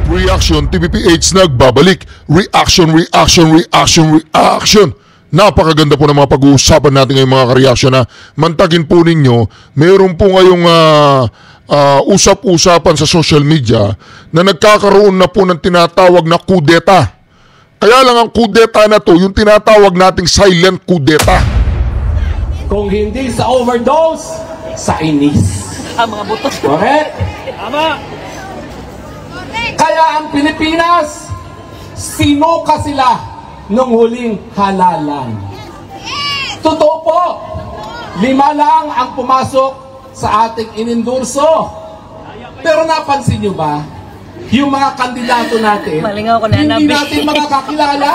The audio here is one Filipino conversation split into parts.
Reaction TVPH nagbabalik. Reaction. Napakaganda po ng mga pag-uusapan natin ngayong mga kareaksyon na mantagin po ninyo. Mayroon po ngayong usap-usapan sa social media na nagkakaroon na po ng tinatawag na kudeta. Kaya lang ang kudeta na to, yung tinatawag nating silent kudeta. Kung hindi sa overdose, sa inis. Mga butos. Correct? Tama. Kaya ang Pilipinas, sinuka sila nung huling halalan. Totoo po, 5 lang ang pumasok sa ating inendorso. Pero napansin nyo ba, yung mga kandidato natin, hindi natin makakakilala.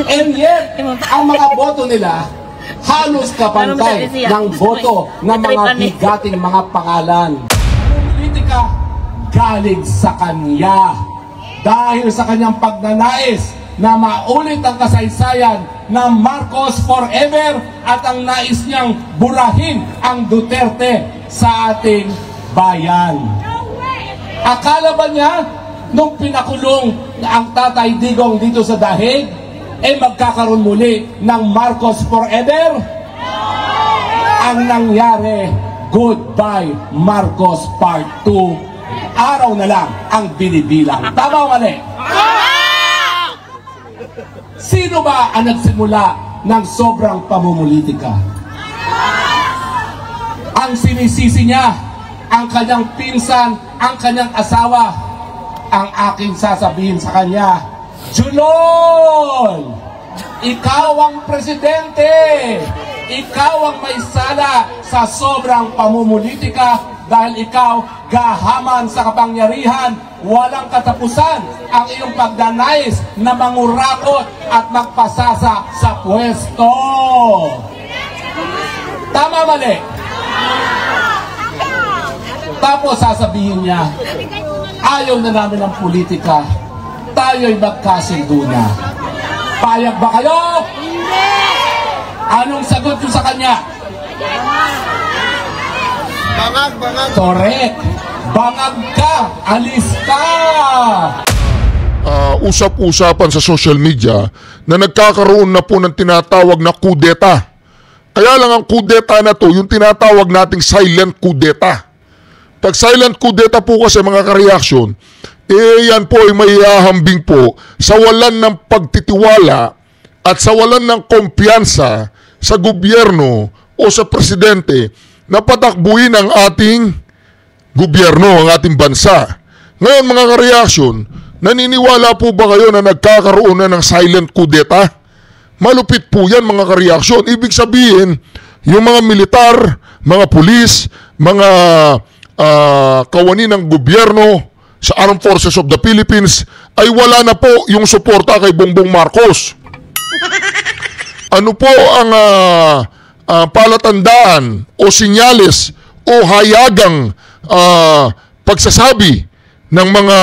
And yet, ang mga boto nila, halos kapantay ng boto ng mga bigating mga pangalan. Politika galing sa kanya dahil sa kanyang pagnanais na maulit ang kasaysayan ng Marcos forever at ang nais niyang burahin ang Duterte sa ating bayan. Akala ba niya nung pinakulong ang Tatay Digong dito sa Dahig magkakaroon muli ng Marcos forever? Ang nangyari, goodbye Marcos Part 2. Araw na lang ang binibilang. Tama o mali? Sino ba ang nagsimula ng sobrang pamumulitika? Ang sinisisi niya, ang kanyang pinsan, ang kanyang asawa. Ang aking sasabihin sa kanya, Julol! Ikaw ang presidente! Ikaw ang may sala sa sobrang pamumulitika dahil ikaw gahaman sa kapangyarihan, walang katapusan ang iyong pagdanais na mangurakot at magpasasa sa pwesto. Tama mali? Tapos sasabihin niya, ayaw na namin ng politika, tayo'y magkasundo na. Payag ba kayo? Hindi! Anong sagot nyo sa kanya? Bangag. Correct. Bangag ka. Alis ka. Usap-usapan sa social media na nagkakaroon na po ng tinatawag na kudeta. Kaya lang ang kudeta na to, yung tinatawag nating silent kudeta. Pag silent kudeta po kasi mga kareaksyon, yan po ay may hahambing po sa walan ng pagtitiwala at sa walan ng kumpiyansa sa gobyerno o sa presidente na patakbuhin ang ating gobyerno, ang ating bansa. Ngayon mga kareaksyon, naniniwala po ba kayo na nagkakaroon na ng silent kudeta? Malupit po yan mga kareaksyon. Ibig sabihin, yung mga militar, mga pulis, mga kawani ng gobyerno sa Armed Forces of the Philippines ay wala na po yung suporta kay Bongbong Marcos. Ano po ang palatandaan o sinyales o hayagang pagsasabi ng mga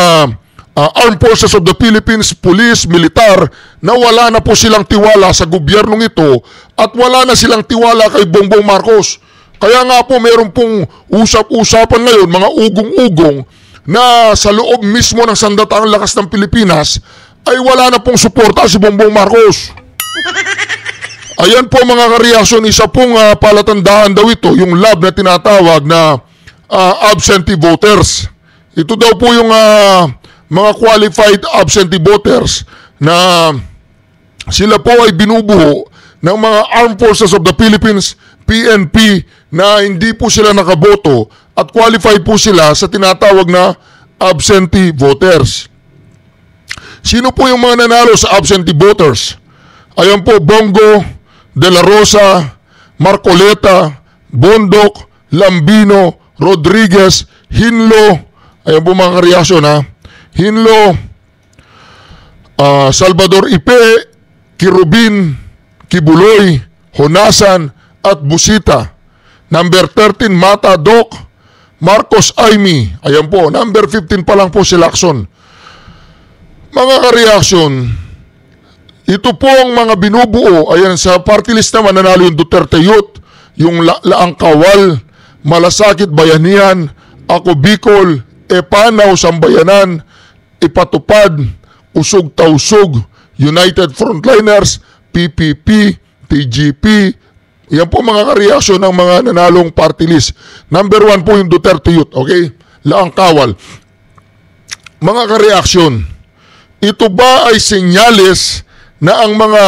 Armed Forces of the Philippines, police, militar na wala na po silang tiwala sa gobyernong ito at wala na silang tiwala kay Bongbong Marcos? Kaya nga po meron pong usap-usapan ngayon, mga ugong-ugong na sa loob mismo ng sandataang lakas ng Pilipinas ay wala na pong suporta si Bongbong Marcos. Ayan po mga kareaksyon, isa pong palatandaan daw ito, yung lab na tinatawag na absentee voters. Ito daw po yung mga qualified absentee voters na sila po ay binubuo ng mga Armed Forces of the Philippines, PNP, na hindi po sila nakaboto at qualified po sila sa tinatawag na absentee voters. Sino po yung mga nanalo sa absentee voters? Ayan po, Bongo, De La Rosa, Marcoleta, Bondok, Lambino, Rodriguez, Hinlo, ayan po mga kareaksyon Hinlo, Salvador Ipe, Kirubin, Kibuloy, Honasan, at Busita. Number 13, Mata Doc, Marcos Aimee. Ayan po, number 15 pa lang po si Lacson. Mga kareaksyon, ito po ang mga binubuo. Ayan, sa party list naman nanalo yung Duterte Youth, yung Laang Kawal, Malasakit Bayanihan, Ako Bicol, panaw sambayanan, ipatupad, usog-tausog, United Frontliners, PPP, TGP. Yan po mga kareaksyon ng mga nanalong party list. Number 1 po yung Duterte Youth, okay? Laang Kawal. Mga kareaksyon, ito ba ay senyales na ang mga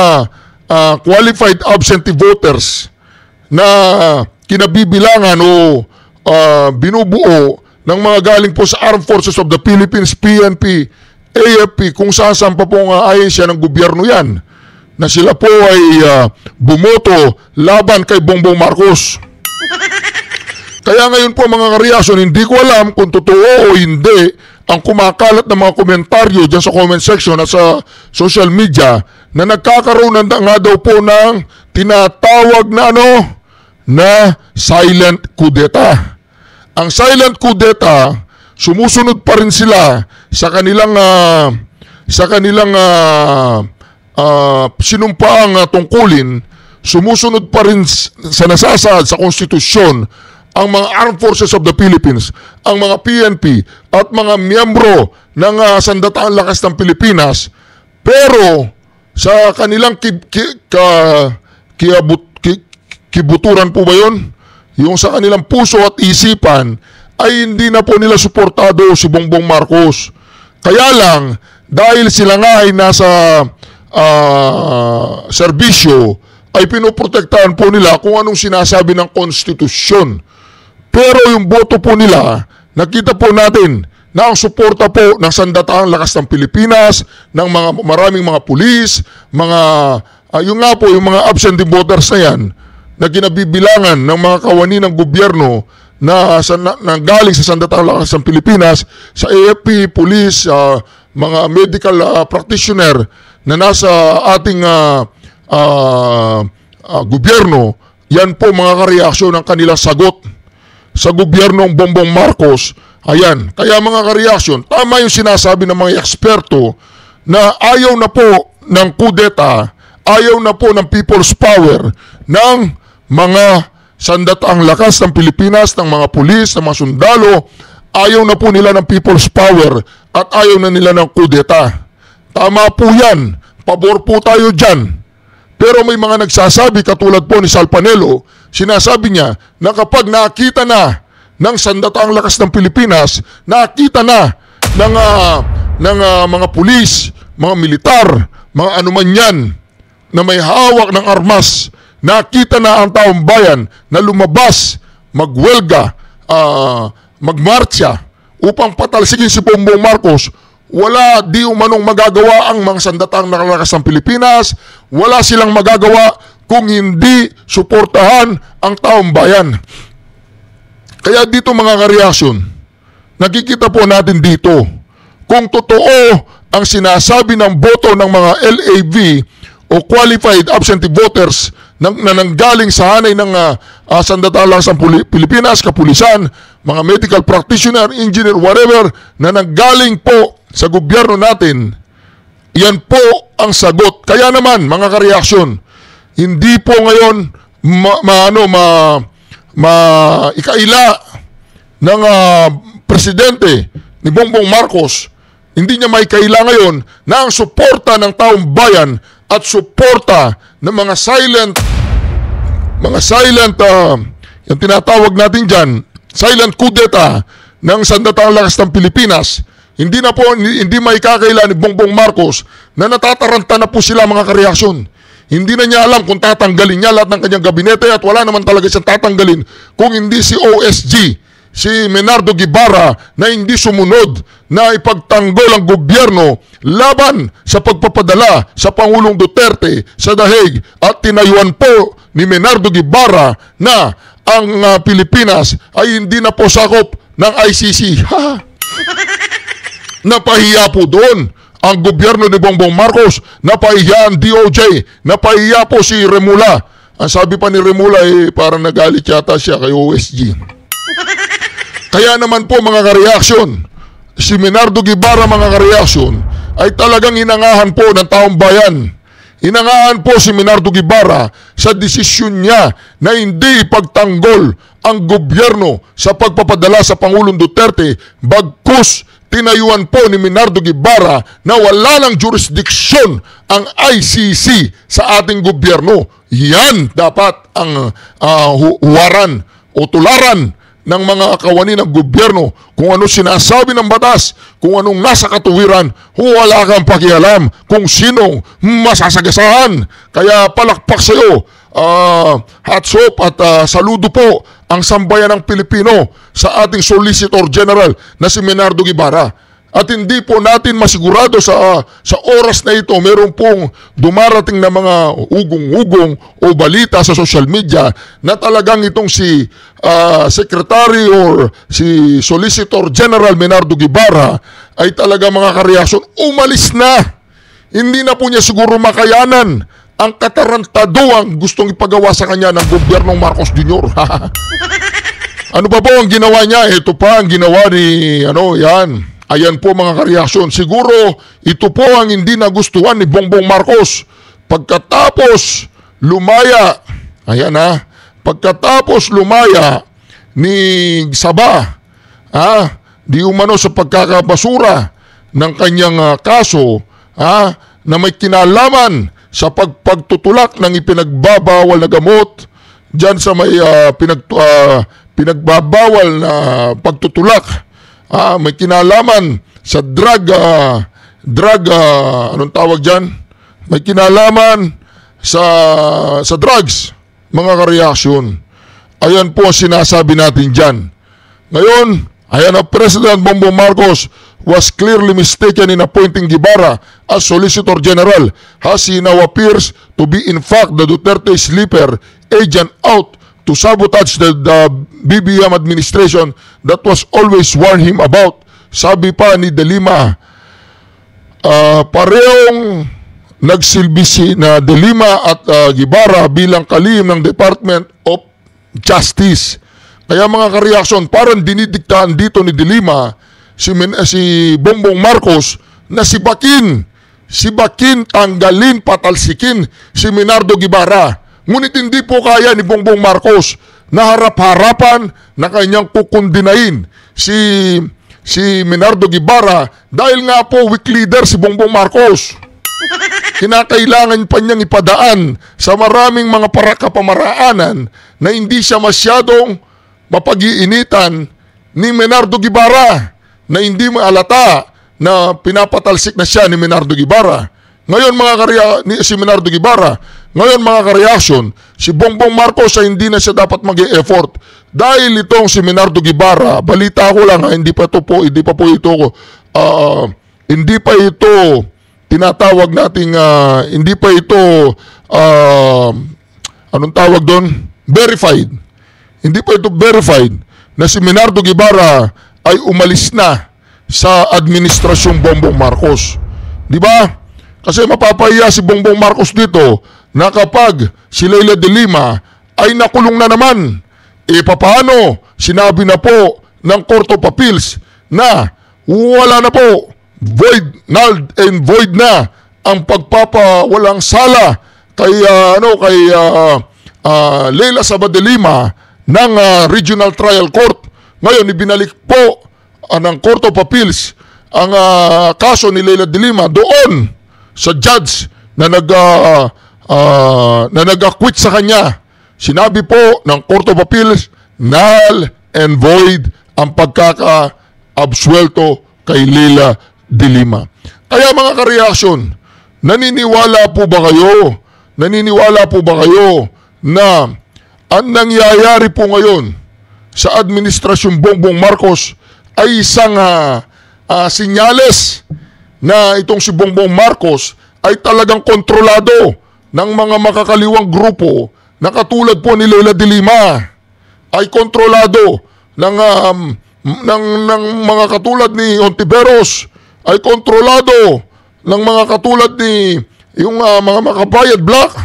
qualified absentee voters na kinabibilangan o binubuo ng mga galing po sa Armed Forces of the Philippines, PNP, AFP, kung saan pa pong ahensya ng gobyerno yan, na sila po ay bumoto laban kay Bongbong Marcos. Kaya ngayon po mga kareaksyon, hindi ko alam kung totoo o hindi ang kumakalat ng mga komentaryo dyan sa comment section at sa social media na nagkakaroon na nga daw po ng tinatawag na na silent kudeta. Ang silent kudeta, sumusunod pa rin sila sa kanilang sinumpaang tungkulin, sumusunod pa rin sa nasasaad sa konstitusyon ang mga Armed Forces of the Philippines, ang mga PNP at mga miyembro ng Sandatahang Lakas ng Pilipinas, pero sa kanilang kibuturan po ba yun? Yung sa kanilang puso at isipan ay hindi na po nila suportado si Bongbong Marcos. Kaya lang, dahil sila nga ay nasa serbisyo, ay pinoprotektahan po nila kung anong sinasabi ng konstitusyon. Pero yung boto po nila, nakita po natin na ang suporta po ng Sandatahang Lakas ng Pilipinas, ng maraming mga pulis, yung nga po, yung mga absentee voters na yan, na ginabibilangan ng mga kawani ng gobyerno na galing sa Sandatahang Lakas ng Pilipinas, sa AFP, pulis, mga medical practitioner na nasa ating gobyerno, yan po mga kareaksyon ng kanilang sagot sa gobyernong Bongbong Marcos. Ayan, kaya mga kareaksyon, tama yung sinasabi ng mga eksperto na ayaw na po ng kudeta, ayaw na po ng people's power ng mga Sandatahang Lakas ng Pilipinas, ng mga pulis, ng mga sundalo. Ayaw na po nila ng people's power at ayaw na nila ng kudeta. Tama po yan, pabor po tayo dyan. Pero may mga nagsasabi, katulad po ni Sal Panelo, sinasabi niya na kapag nakita na ng Sandatahang Lakas ng Pilipinas, nakita na ng mga pulis, mga militar, mga anuman yan na may hawak ng armas, nakita na ang taong bayan na lumabas, magwelga, magmarcha upang patalsigin si Bongbong Marcos, wala di umanong magagawa ang mga Sandatahang Lakas ng Pilipinas, wala silang magagawa kung hindi suportahan ang taong bayan. Kaya dito mga kareaksyon, nakikita po natin dito kung totoo ang sinasabi ng boto ng mga LAV o Qualified Absentee Voters na nanggaling sa hanay ng Sandatahang Lakas ng Pilipinas, kapulisan, mga medical practitioner, engineer, whatever, na nanggaling po sa gobyerno natin, yan po ang sagot. Kaya naman, mga kareaksyon, hindi po ngayon ikaila ng presidente ni Bongbong Marcos, hindi niya maikaila ngayon na ang suporta ng taong bayan at suporta ng mga yung tinatawag natin dyan, silent kudeta ng Sandatahang Lakas ng Pilipinas, hindi maikakaila ni Bongbong Marcos na natataranta na po sila mga kareaksyon. Hindi na niya alam kung tatanggalin niya lahat ng kanyang gabinete at wala naman talaga siyang tatanggalin kung hindi si OSG, si Menardo Guevara, na hindi sumunod na ipagtanggol ang gobyerno laban sa pagpapadala sa Pangulong Duterte sa Dahig at tinayuan po ni Menardo Guevara na ang Pilipinas ay hindi na po sakop ng ICC. Napahiya po doon ang gobyerno ni Bongbong Marcos, napahiya ang DOJ, napahiya po si Remula. Ang sabi pa ni Remula parang nagalit yata siya kay OSG. Kaya naman po mga kareaksyon, si Menardo Guevara mga kareaksyon ay talagang inangahan po ng taong bayan. Inangaan po si Menardo Guevara sa desisyon niya na hindi ipagtanggol ang gobyerno sa pagpapadala sa Pangulong Duterte, bagkus tinayuan po ni Menardo Guevara na wala ng jurisdiksyon ang ICC sa ating gobyerno. Yan dapat ang huwaran o tularan ng mga kawani ng gobyerno. Kung ano sinasabi ng batas, kung anong nasa katuwiran, wala kang pakialam kung sinong masasagasahan. Kaya palakpak sa iyo, hats off at saludo po ang sambayan ng Pilipino sa ating Solicitor General na si Menardo Guevara. At hindi po natin masigurado sa oras na ito, meron pong dumarating na mga ugong-ugong o balita sa social media na talagang itong si Secretary or si Solicitor General Menardo Guevara ay talaga mga kareaksyon, umalis na. Hindi na po niya siguro makayanan ang katarantaduang gustong ipagawa sa kanya ng gobyernong Marcos Jr. Ano pa po ang ginawa niya? Ito pa ang ginawa ni yan. Ayan po mga kareaksyon. Siguro ito po ang hindi nagustuhan ni Bongbong Marcos. Pagkatapos lumaya, pagkatapos lumaya ni Saba, di umano sa pagkakabasura ng kanyang kaso, na may kinalaman sa pagtutulak ng ipinagbabawal na gamot dyan sa may pinagbabawal na pagtutulak. May kinalaman sa anong tawag dyan? May kinalaman sa drugs, mga kareaksyon. Ayan po ang sinasabi natin dyan. Ngayon, ayan na President Bongbong Marcos was clearly mistaken in appointing Guevara as Solicitor General, as he now appears to be in fact the Duterte sleeper agent out to sabotage the BBM administration that was always warned him about. Sabi pa ni De Lima, parehong nagsilbi si na De Lima at Guevara bilang kalihim ng Department of Justice. Kaya mga kareaksyon, parang dinidiktahan dito ni De Lima si Bongbong Marcos na sibakin, tanggalin, patalsikin si Menardo Guevara. Ngunit hindi po kaya ni Bongbong Marcos na harap-harapan na kanyang kukundinain si Menardo Guevara dahil nga po weak leader si Bongbong Marcos. Kinakailangan pa niyang ipadaan sa maraming mga kapamaraanan na hindi siya masyadong mapag-iinitan ni Menardo Guevara, na hindi maalata na pinapatalsik na siya ni Menardo Guevara. Ngayon si Menardo Guevara, ngayon mga kareaksyon, si Bongbong Marcos ay hindi na siya dapat mag-e-effort dahil itong si Menardo Guevara, balita ko lang hindi pa ito tinatawag nating hindi pa ito anong tawag doon? Verified. Hindi pa ito verified na si Menardo Guevara ay umalis na sa administrasyong Bongbong Marcos. Di ba? Kasi mapapahiya si Bongbong Marcos dito na kapag si Leila de Lima ay nakulong na naman, papaano? Sinabi na po ng Court of Appeals na wala na po, null and void na ang pagpapawalang sala kay Leila Saba de Lima ng Regional Trial Court. Ngayon ibinalik po ng Court of Appeals ang kaso ni Leila de Lima doon sa judge na nag-acquit sa kanya. Sinabi po ng Court of Appeals, null and void ang pagkaka-absuelto kay Leila de Lima. Kaya mga kareaksyon, naniniwala po ba kayo na ang nangyayari po ngayon sa administrasyong Bongbong Marcos ay isang sinyales na itong si Bongbong Marcos ay talagang kontrolado ng mga makakaliwang grupo na katulad po ni Leila de Lima, ay kontrolado ng mga katulad ni Ontiveros, ay kontrolado ng mga katulad ni yung mga Makabayad Black.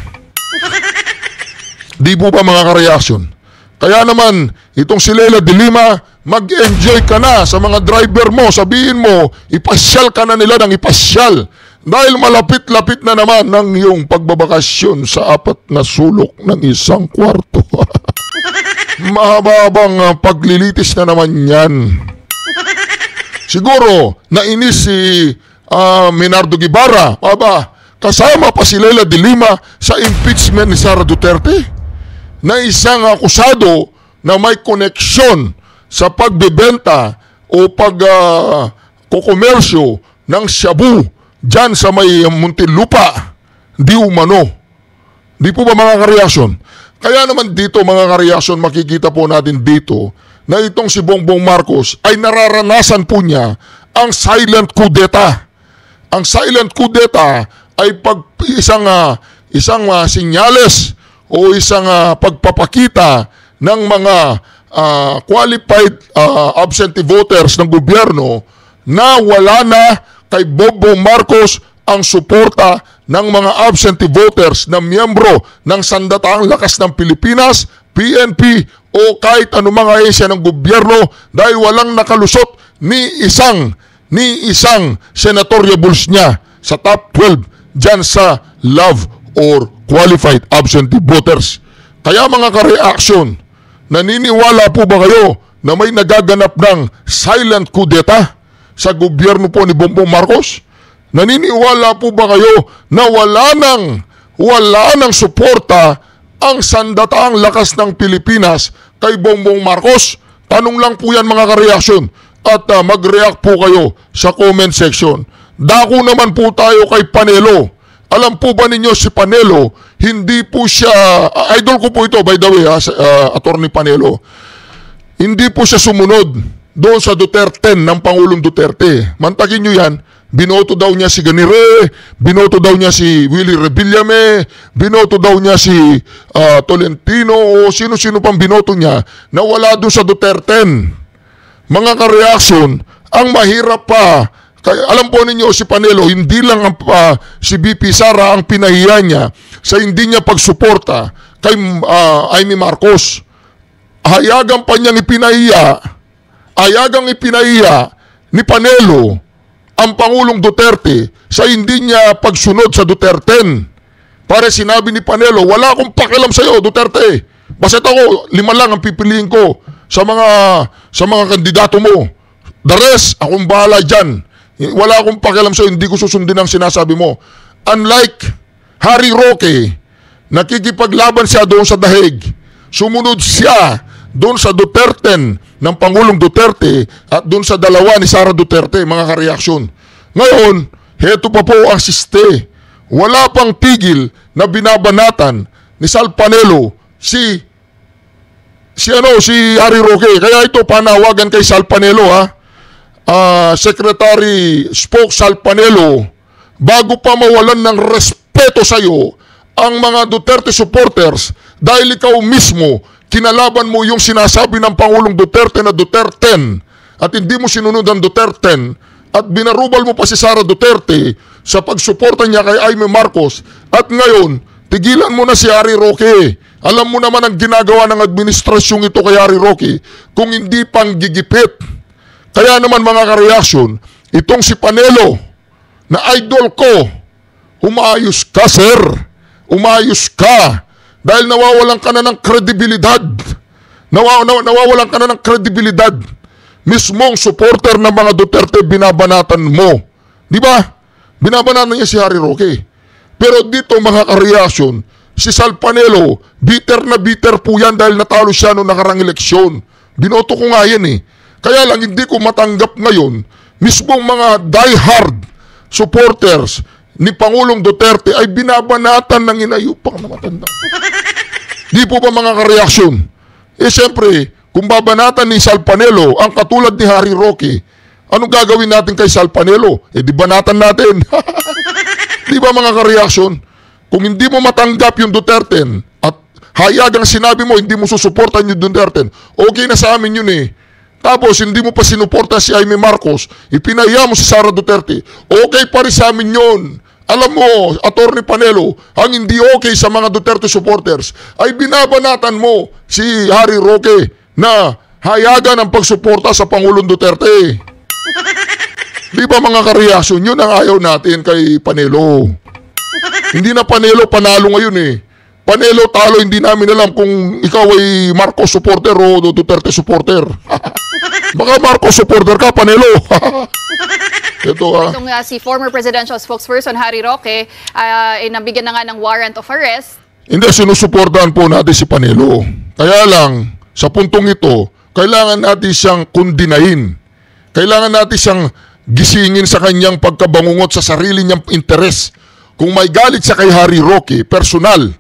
Di po ba mga kareaksyon? Kaya naman, itong si Leila de Lima, mag-enjoy ka na sa mga driver mo. Sabihin mo, ipasyal ka na nila ng ipasyal Dahil malapit-lapit na naman ng iyong pagbabakasyon sa 4 na sulok ng isang kwarto. Mahabang paglilitis na naman yan. Siguro, nainis si Minardo Guevara, kasama pa si Leila de Lima sa impeachment ni Sara Duterte, na isang akusado na may koneksyon sa pagbebenta o pagkokomersyo ng shabu dyan sa may Muntinlupa, di umano. Di po ba mga kareaksyon? Kaya naman dito mga kareaksyon, makikita po natin dito na itong si Bongbong Marcos ay nararanasan po niya ang silent coup d'etat. Ang silent coup d'etat ay isang sinyales o isang pagpapakita ng mga qualified absentee voters ng gobyerno na wala na kay Bongbong Marcos ang suporta ng mga absentee voters na miyembro ng Sandataang Lakas ng Pilipinas, PNP o kahit anumang ahensya ng gobyerno dahil walang nakalusot ni isang senatoriables niya sa top 12 dyan sa love or qualified absentee voters. Kaya mga ka-reaction, naniniwala po ba kayo na may nagaganap ng silent coup d'etat sa gobyerno po ni Bongbong Marcos? Naniniwala po ba kayo na wala nang suporta ang Sandataang Lakas ng Pilipinas kay Bongbong Marcos? Tanong lang po yan mga ka-reaction at mag-react po kayo sa comment section. Dako naman po tayo kay Panelo. Alam po ba ninyo si Panelo, hindi po siya, idol ko po ito by the way Attorney Panelo, hindi po siya sumunod doon sa Duterte ng Pangulong Duterte. Mantagin nyo yan, binoto daw niya si Ganire, binoto daw niya si Willie Revillame, binoto daw niya si Tolentino o sino-sino pang binoto niya na wala doon sa Duterte. Mga ka-reaction, ang mahirap pa, alam po ninyo si Panelo, hindi lang si BP Sara ang pinahiya niya sa hindi niya pagsuporta kay Amy Marcos. Hayagang pa niyang ipinahiya ni Panelo ang Pangulong Duterte sa hindi niya pagsunod sa Duterte. Para sinabi ni Panelo, wala akong pakialam sa iyo, Duterte. Basta't ako, 5 lang ang pipiliin ko sa mga kandidato mo. The rest, akong bahala dyan. Wala akong pakialam sa iyo, hindi ko susundin ang sinasabi mo. Unlike Harry Roque, nakikipaglaban siya doon sa dahig. Sumunod siya doon sa Duterte ng Pangulong Duterte at doon sa dalawa ni Sara Duterte, mga kareaksyon. Ngayon, heto pa po ang siste. Wala pang tigil na binabanatan ni Sal Panelo si Harry Roque. Kaya ito panawagan kay Sal Panelo Secretary Spoke Sal Panelo, bago pa mawalan ng respeto sa iyo ang mga Duterte supporters dahil ikaw mismo kinalaban mo yung sinasabi ng Pangulong Duterte na Duterte at hindi mo sinunod ang Duterte at binarubal mo pa si Sara Duterte sa pagsuporta niya kay Amy Marcos at ngayon, tigilan mo na si Harry Roque. Alam mo naman ang ginagawa ng administrasyong ito kay Harry Roque kung hindi pang gigipit. Kaya naman mga ka-reaction, itong si Panelo na idol ko, umayos ka sir, umayos ka. Dahil nawawalan ka na ng kredibilidad. Nawawalan ka na ng kredibilidad. Mismong supporter ng mga Duterte, binabanatan mo. Di ba? Binabanatan niya si Harry Roque. Pero dito mga ka-reaction, si Sal Panelo, bitter na bitter po yan dahil natalo siya noong nakarang eleksyon. Binoto ko nga yan Kaya lang hindi ko matanggap ngayon, mismong mga diehard supporters ni Pangulong Duterte ay binabanatan ng inayupang na matanda. Di po ba mga kareaksyon? Siyempre, kung babanatan ni Sal Panelo ang katulad ni Harry Roque, anong gagawin natin kay Sal Panelo? Di banatan natin. Di ba mga kareaksyon? Kung hindi mo matanggap yung Duterte at hayagang sinabi mo hindi mo susuportan yung Duterte, okay na sa amin yun Tapos hindi mo pa sinuporta si Amy Marcos, ipinahiya mo si Sara Duterte, okay pa rin sa amin yun. Alam mo, Attorney Panelo, ang hindi okay sa mga Duterte supporters ay binabanatan mo si Harry Roque na hayagan ang pagsuporta sa Pangulong Duterte. Di ba mga kareaksyon, yun ang ayaw natin kay Panelo. Hindi na Panelo, panalo ngayon eh. Panelo, talo, hindi namin alam kung ikaw ay Marcos supporter o Duterte supporter. Baka Marcos supporter ka, Panelo. Itong si former presidential spokesperson Harry Roque, nabigyan na nga ng warrant of arrest. Hindi, sinusuportahan po natin si Panelo. Kaya lang, sa puntong ito, kailangan natin siyang kundinahin. Kailangan natin siyang gisingin sa kanyang pagkabangungot sa sarili niyang interes. Kung may galit siya kay Harry Roque, personal,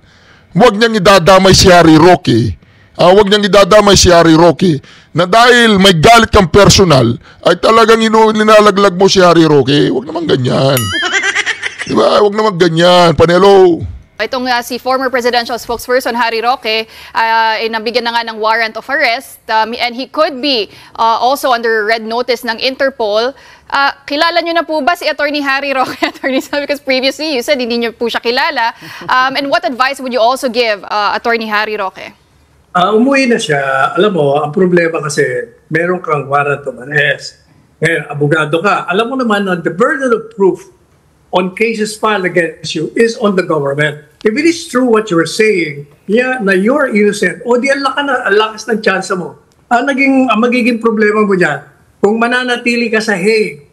huwag niyang idadamay si Harry Roque. Huwag niyang idadamay si Harry Roque na dahil may galit kang personal, ay talagang linalaglag mo si Harry Roque. Huwag naman ganyan. Diba? Huwag naman ganyan, Panelo. Itong si former presidential spokesperson Harry Roque, nabigyan na nga ng warrant of arrest and he could be also under red notice ng Interpol. Kilala nyo na po ba si Attorney Harry Roque, Attorney Sal? Because previously you said hindi nyo po siya kilala. And what advice would you also give Attorney Harry Roque? Umuwi na siya. Alam mo, ang problema kasi meron kang warrant of arrest. Ngayon, abogado ka. Alam mo naman na the burden of proof on cases filed against you is on the government. If it is true what you are saying, na you're innocent, o di ang lakas ng chance mo. Ang magiging problema mo dyan, kung mananatili ka sa Hague.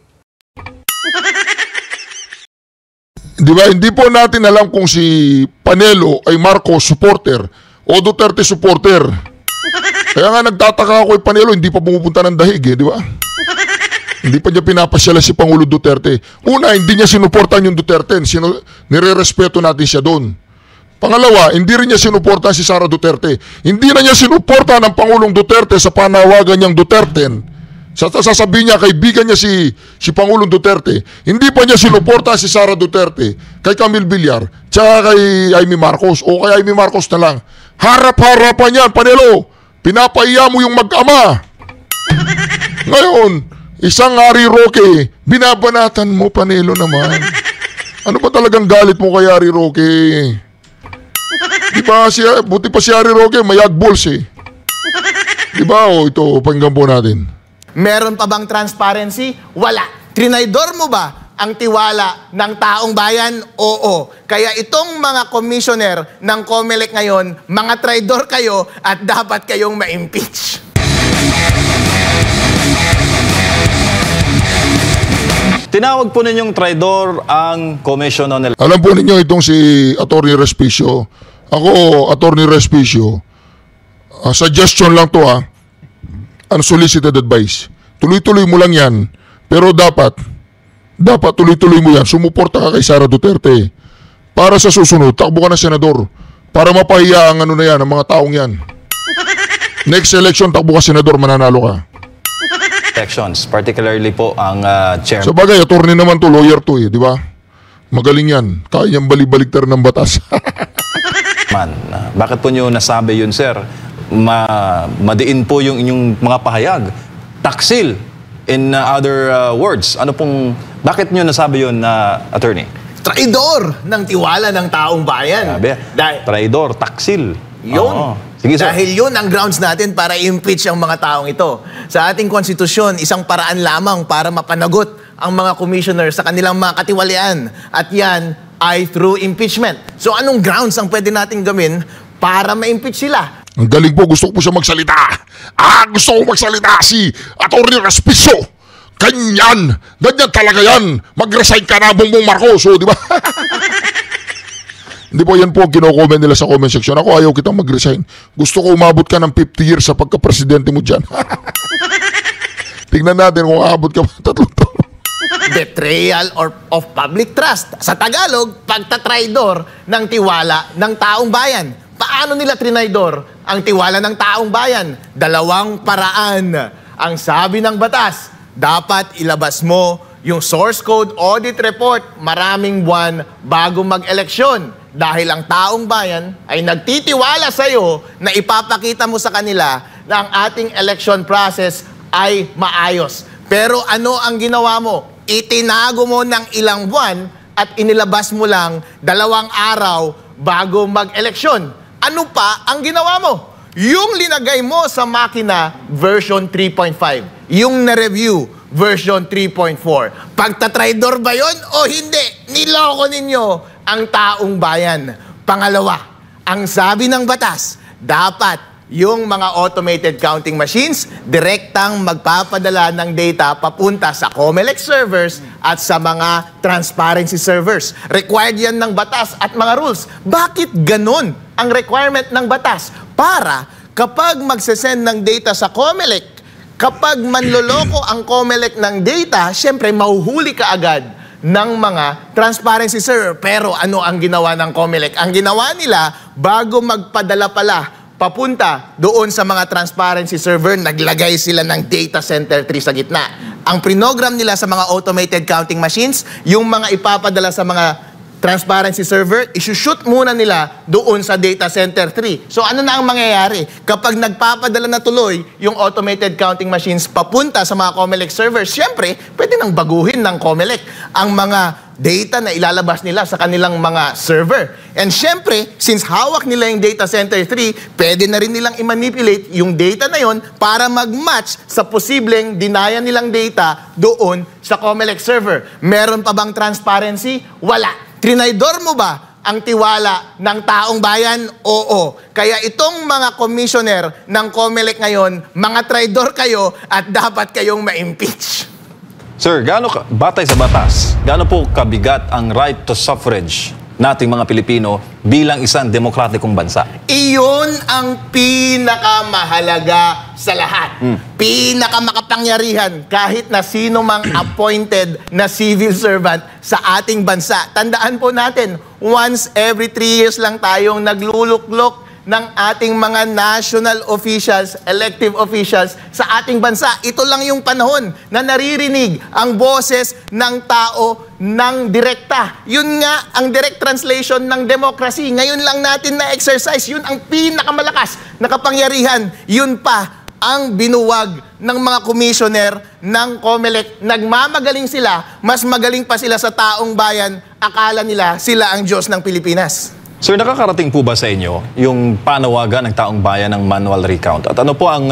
Di ba, hindi po natin alam kung si Panelo ay Marcos supporter o Duterte supporter. Kaya nga nagtataka ako kay Panelo, hindi pa pumupunta ng dahig di ba? Hindi pa niya pinapasyala si Pangulo Duterte. Una, hindi niya sinuportahan yung Duterte. Nire-respeto natin siya doon. Pangalawa, hindi rin niya sinuportahan si Sara Duterte. Hindi na niya sinuportahan ng Pangulong Duterte sa panawagan niyang Duterte. Sasabihin niya, kaibigan niya si Pangulong Duterte. Hindi pa niya sinuportahan si Sara Duterte kay Camille Villar, tsaka kay Amy Marcos, o kay Amy Marcos na lang. Harap-harapan yan, Panelo. Pinapaiya mo yung mag-ama. Ngayon, isang Harry Roque, binabanatan mo, Panelo naman. Ano ba talagang galit mo kay Harry Roque? Di ba, buti pa si Harry Roque, may agbols eh. Di ba, ito, pakinggan po natin. Meron pa bang transparency? Wala. Trinaydor mo ba ang tiwala ng taong bayan? Oo. Kaya itong mga commissioner ng COMELEC ngayon, mga traidor kayo at dapat kayong ma-impeach. Tinawag po ninyong traidor ang Commission on Elections. Alam po ninyo itong si Attorney Respicio. Ako, Attorney Respicio, suggestion lang to unsolicited advice. Tuloy-tuloy mo lang yan. Pero dapat tuloy-tuloy mo yan. Sumuporta ka kay Sara Duterte. Para sa susunod, takbo ka na senador. Para mapahiya ang ang mga taong yan. Next election, takbo ka senador, mananalo ka. Elections, particularly po ang chairman. So bagay, attorney naman to, lawyer to di ba? Magaling yan. Kaya niyang balik-baliktar ng batas. Bakit po niyo nasabi yun, sir? Madiin po yung inyong mga pahayag. Taksil, in other words. Bakit niyo nasabi yun, attorney? Traidor ng tiwala ng taong bayan. Sabi, traidor, taksil. Yun. Sige, sir. Dahil yun ang grounds natin para impeach ang mga taong ito. Sa ating konstitusyon, isang paraan lamang para mapanagot ang mga commissioner sa kanilang mga katiwalian. At yan ay through impeachment. So anong grounds ang pwede natin gawin para ma-impeach sila? Ang galing po, gusto ko po siya magsalita. Gusto ko magsalita si Atty. Respicio. Ganyan talaga yan. Mag-resign ka na, Bongbong Marcos, di ba? Hindi po, yan po ang kino-comment nila sa comment section. Ako, ayaw kitang mag-resign. Gusto ko umabot ka ng 50 years sa pagka-presidente mo dyan. Tingnan natin kung aabot ka 3 taon. Betrayal of public trust. Sa Tagalog, pagtatraidor ng tiwala ng taong bayan. Paano nila trinaydor ang tiwala ng taong bayan? 2 paraan. Ang sabi ng batas, dapat ilabas mo yung source code audit report maraming buwan bago mag-eleksyon. Dahil ang taong bayan ay nagtitiwala sa iyo na ipapakita mo sa kanila na ang ating election process ay maayos. Pero ano ang ginawa mo? Itinago mo ng ilang buwan at inilabas mo lang 2 araw bago mag-eleksyon. Ano pa ang ginawa mo? Yung linagay mo sa makina version 3.5. Yung na-review version 3.4. Pagtatraidor ba yon o hindi? Niloko ninyo ang taong bayan. Pangalawa, ang sabi ng batas, dapat yung mga automated counting machines, direktang magpapadala ng data papunta sa COMELEC servers at sa mga transparency servers. Required yan ng batas at mga rules. Bakit ganun ang requirement ng batas? Para kapag magsesend ng data sa COMELEC, kapag manloloko ang COMELEC ng data, syempre mahuhuli ka agad ng mga transparency server. Pero ano ang ginawa ng COMELEC? Ang ginawa nila, bago magpadala pala papunta doon sa mga transparency server, naglagay sila ng data center 3 sa gitna. Ang prinogram nila sa mga automated counting machines, yung mga ipapadala sa mga transparency server, isushoot muna nila doon sa data center 3. So ano na ang mangyayari? Kapag nagpapadala na tuloy yung automated counting machines papunta sa mga COMELEC servers, syempre, pwede nang baguhin ng COMELEC ang mga data na ilalabas nila sa kanilang mga server. And syempre, since hawak nila yung data center 3, pwede na rin nilang i-manipulate yung data na yon para mag-match sa posibleng dinaya nilang data doon sa COMELEC server. Meron pa bang transparency? Wala. Trinaydor mo ba ang tiwala ng taong bayan? Oo. Kaya itong mga commissioner ng COMELEC ngayon, mga traidor kayo at dapat kayong ma-impeach. Sir, batay sa batas, gaano po kabigat ang right to suffrage nating mga Pilipino bilang isang demokratikong bansa? Iyon ang pinakamahalaga sa lahat. Pinakamakapangyarihan kahit na sino mang appointed na civil servant sa ating bansa. Tandaan po natin, once every 3 years lang tayong nagluluklok ng ating mga national officials, elective officials sa ating bansa. Ito lang yung panahon na naririnig ang boses ng tao ng direkta. Yun nga ang direct translation ng democracy. Ngayon lang natin na-exercise. Yun ang pinakamalakas na kapangyarihan. Yun pa ang binuwag ng mga commissioner ng COMELEC. Nagmamagaling sila, mas magaling pa sila sa taong bayan. Akala nila sila ang Diyos ng Pilipinas. Sir, nakakarating po ba sa inyo yung panawagan ng taong bayan ng manual recount? At ano po ang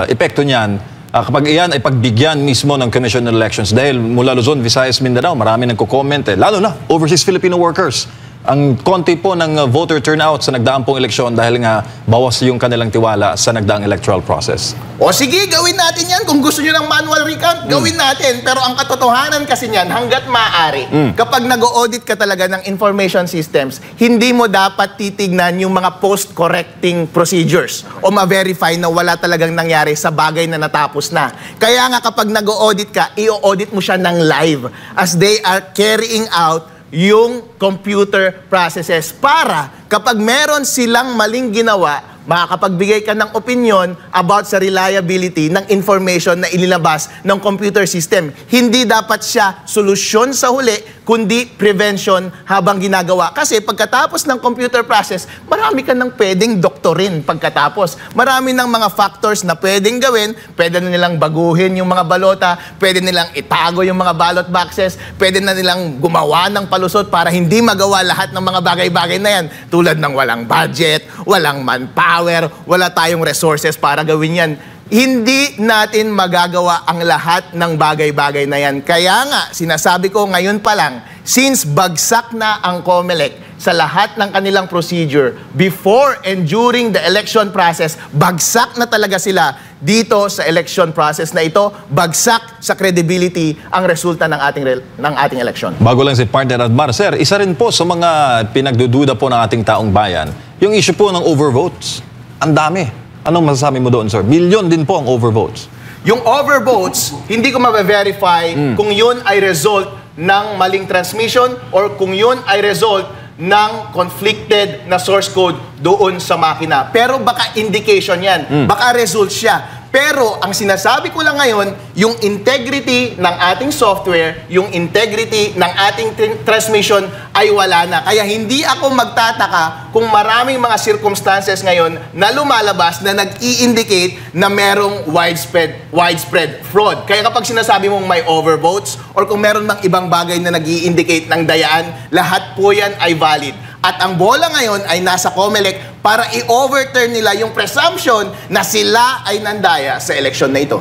epekto niyan kapag iyan ay pagbigyan mismo ng Commission on Elections? Dahil mula Luzon, Visayas, Mindanao, marami nagko-comment lalo na overseas Filipino workers. Ang konti po ng voter turnout sa nagdaang pong eleksyon dahil nga bawas yung kanilang tiwala sa nagdaang electoral process. O sige, gawin natin yan. Kung gusto nyo ng manual recount, gawin natin. Pero ang katotohanan kasi niyan, hanggat maaari, kapag nag-audit ka talaga ng information systems, hindi mo dapat titignan yung mga post-correcting procedures o ma-verify na wala talagang nangyari sa bagay na natapos na. Kaya nga kapag nag-audit ka, i-audit mo siya ng live as they are carrying out yung computer processes para kapag meron silang maling ginawa, makakapagbigay ka ng opinion about sa reliability ng information na inilabas ng computer system. Hindi dapat siya solusyon sa huli, kundi prevention habang ginagawa. Kasi pagkatapos ng computer process, marami ka nang pwedeng doktorin pagkatapos. Marami ng mga factors na pwedeng gawin. Pwede na nilang baguhin yung mga balota, pwede nilang itago yung mga ballot boxes, pwede na nilang gumawa ng palusot para hindi magawa lahat ng mga bagay-bagay na yan. Tulad ng walang budget, walang manpower, wala tayong resources para gawin yan. Hindi natin magagawa ang lahat ng bagay-bagay na yan. Kaya nga, sinasabi ko ngayon pa lang, since bagsak na ang COMELEC sa lahat ng kanilang procedure before and during the election process, bagsak na talaga sila dito sa election process na ito, bagsak sa credibility ang resulta ng ating election. Bago lang si Partner Admar, Sir, isa rin po sa mga pinagdududa po ng ating taong bayan, yung issue po ng overvotes. Ang dami. Anong masasabi mo doon, sir? Milyon din po ang overvotes. Yung overvotes, hindi ko ma-verify kung yun ay result ng maling transmission or kung yun ay result ng conflicted na source code doon sa makina. Pero baka indication yan. Baka result siya. Pero ang sinasabi ko lang ngayon, yung integrity ng ating software, yung integrity ng ating transmission ay wala na. Kaya hindi ako magtataka kung maraming mga circumstances ngayon na lumalabas na nag-i-indicate na merong widespread fraud. Kaya kapag sinasabi mong may overvotes or kung meron mang ibang bagay na nag-i-indicate ng dayaan, lahat po yan ay valid. At ang bola ngayon ay nasa COMELEC para i-overturn nila yung presumption na sila ay nandaya sa eleksyon na ito.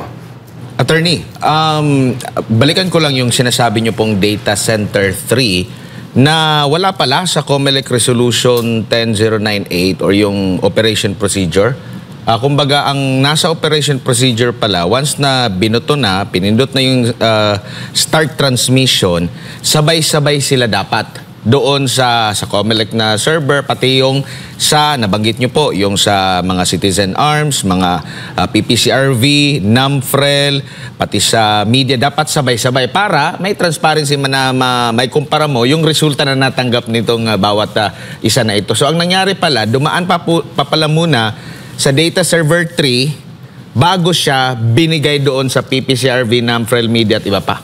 Attorney, balikan ko lang yung sinasabi nyo pong Data Center 3 na wala pala sa COMELEC Resolution 10098 or yung operation procedure. Kumbaga, ang nasa operation procedure pala, once na binoto na, pinindot na yung start transmission, sabay-sabay sila dapat doon sa COMELEC na server, pati yung sa, nabanggit nyo po, yung sa mga Citizen Arms, mga PPCRV, NAMFREL, pati sa media, dapat sabay-sabay para may transparency na may kumpara mo yung resulta na natanggap nitong bawat isa na ito. So, ang nangyari pala, dumaan pa pala muna sa Data Server 3 bago siya binigay doon sa PPCRV, NAMFREL, media at iba pa.